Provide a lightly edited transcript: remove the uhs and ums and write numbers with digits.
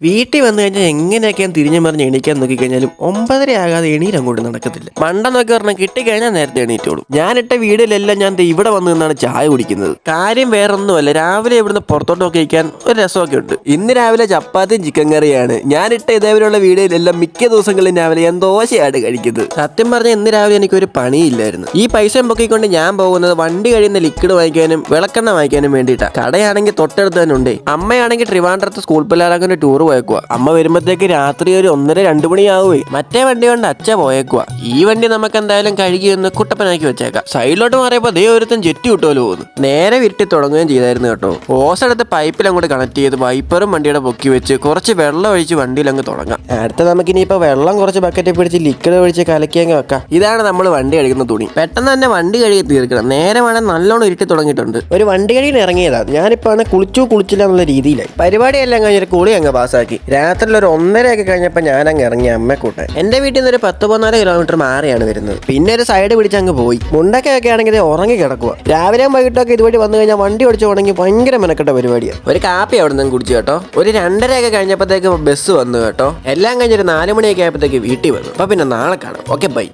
വീട്ടിൽ വന്നു കഴിഞ്ഞാൽ എങ്ങനെയൊക്കെ ഞാൻ തിരിഞ്ഞു മറിഞ്ഞ് എണീക്കാൻ നോക്കിക്കഴിഞ്ഞാലും 9:30 ആകാതെ എണീറ്റ് അങ്ങോട്ട് നടക്കത്തില്ല. മണ്ടെന്നൊക്കെ പറഞ്ഞാൽ കിട്ടിക്കഴിഞ്ഞാൽ നേരത്തെ എണീറ്റോളും. ഞാനിട്ട വീഡിയോയിലെല്ലാം ഞാൻ ഇവിടെ വന്ന് നിന്നാണ് ചായ കുടിക്കുന്നത്. കാര്യം വേറൊന്നുമല്ല, രാവിലെ ഇവിടുന്ന് പുറത്തോട്ടൊക്കെ കഴിക്കാൻ ഒരു രസമൊക്കെ ഉണ്ട്. ഇന്ന് രാവിലെ ചപ്പാത്തിയും ചിക്കൻ കറിയാണ്. ഞാനിട്ട ഇതേപോലെയുള്ള വീഡിയോയിലെല്ലാം മിക്ക ദിവസങ്ങളിലും രാവിലെ ഞാൻ ദോശയാണ് കഴിക്കുന്നത്. സത്യം പറഞ്ഞാൽ ഇന്ന് രാവിലെ എനിക്കൊരു പണിയില്ലായിരുന്നു. ഈ പൈസ പൊക്കിക്കൊണ്ട് ഞാൻ പോകുന്നത് വണ്ടി കഴിയുന്ന ലിക്വിഡ് വാങ്ങിക്കാനും വിളക്കെണ്ണ വാങ്ങിക്കാനും വേണ്ടിയിട്ടാണ്. കടയാണെങ്കിൽ തൊട്ടടുത്ത് തന്നെ ഉണ്ട്. അമ്മയാണെങ്കിൽ ട്രിവാൻഡ്രത്ത് സ്കൂൾ പിള്ളേരങ്ങനെ ടൂർ പോയേക്കുക. അമ്മ വരുമ്പോഴത്തേക്ക് രാത്രി ഒരു 1:30-2 മണിയാവുകയെ. മറ്റേ വണ്ടി കൊണ്ട് അച്ഛ പോയേക്കുക. ഈ വണ്ടി നമുക്ക് എന്തായാലും കഴുകി ഒന്ന് കുട്ടപ്പനാക്കി വെച്ചേക്കാം. സൈഡിലോട്ട് മാറിയപ്പോൾ ദേ ഒരുത്തൻ ജെറ്റ് വിട്ടുപോലെ പോകുന്നു. നേരെ വിരട്ടി തുടങ്ങുകയും ചെയ്തായിരുന്നു കേട്ടോ. ഓസ് എടുത്ത് പൈപ്പിൽ അങ്ങോട്ട് കണക്ട് ചെയ്ത് വൈപ്പറും വണ്ടിയുടെ പൊക്കി വെച്ച് കുറച്ച് വെള്ളം ഒഴിച്ച് വണ്ടിയിൽ അങ്ങ് തുടങ്ങാം. അടുത്ത നമുക്ക് ഇനിയിപ്പോൾ വെള്ളം കുറച്ച് ബക്കറ്റിൽ പിടിച്ച് ലിക്വിഡ് ഒഴിച്ച് കലക്കി അങ്ങ് വെക്കാം. ഇതാണ് നമ്മൾ വണ്ടി കഴുകുന്ന തുണി. പെട്ടെന്ന് തന്നെ വണ്ടി കഴുകി തീർക്കണം. നേരെ വേണം നല്ലോണം ഇരുട്ടി തുടങ്ങിയിട്ടുണ്ട്. ഒരു വണ്ടി കഴുകി ഇറങ്ങിയതാണ്. ഞാനിപ്പോൾ കുളിച്ചില്ല എന്നുള്ള രീതിയിലായി. പരിപാടിയെല്ലാം കഴിഞ്ഞൊരു കുളി അങ്ങ് പാസ്സാക്കി. രാത്രി ഒരു 1:30 കഴിഞ്ഞപ്പോൾ ഞാൻ അങ്ങ് ഇറങ്ങി അമ്മ കൂട്ടാൻ. എന്റെ വീട്ടിൽ നിന്ന് ഒരു 10-14 കിലോമീറ്റർ മാറിയാണ് വരുന്നത്. പിന്നെ ഒരു സൈഡ് പിടിച്ച് അങ്ങ് പോയി. മുണ്ടൊക്കെ ആണെങ്കിൽ ഉറങ്ങി കിടക്കുക. രാവിലെയും വൈകിട്ടൊക്കെ ഇതുവഴി വന്നു കഴിഞ്ഞാൽ വണ്ടി ഓടിച്ചു തുടങ്ങി ഭയങ്കര മെനക്കെട്ട പരിപാടിയാണ്. ഒരു കാപ്പി അവിടെ നിന്ന് കുടിച്ചു കേട്ടോ. ഒരു 2:30 കഴിഞ്ഞപ്പോഴത്തേക്ക് ബസ് വന്നു കേട്ടോ. എല്ലാം കഴിഞ്ഞൊരു 4 മണിയൊക്കെ ആയപ്പോഴത്തേക്ക് വീട്ടിൽ വന്നു. അപ്പൊ പിന്നെ നാളെ കാണാം. Okay bye.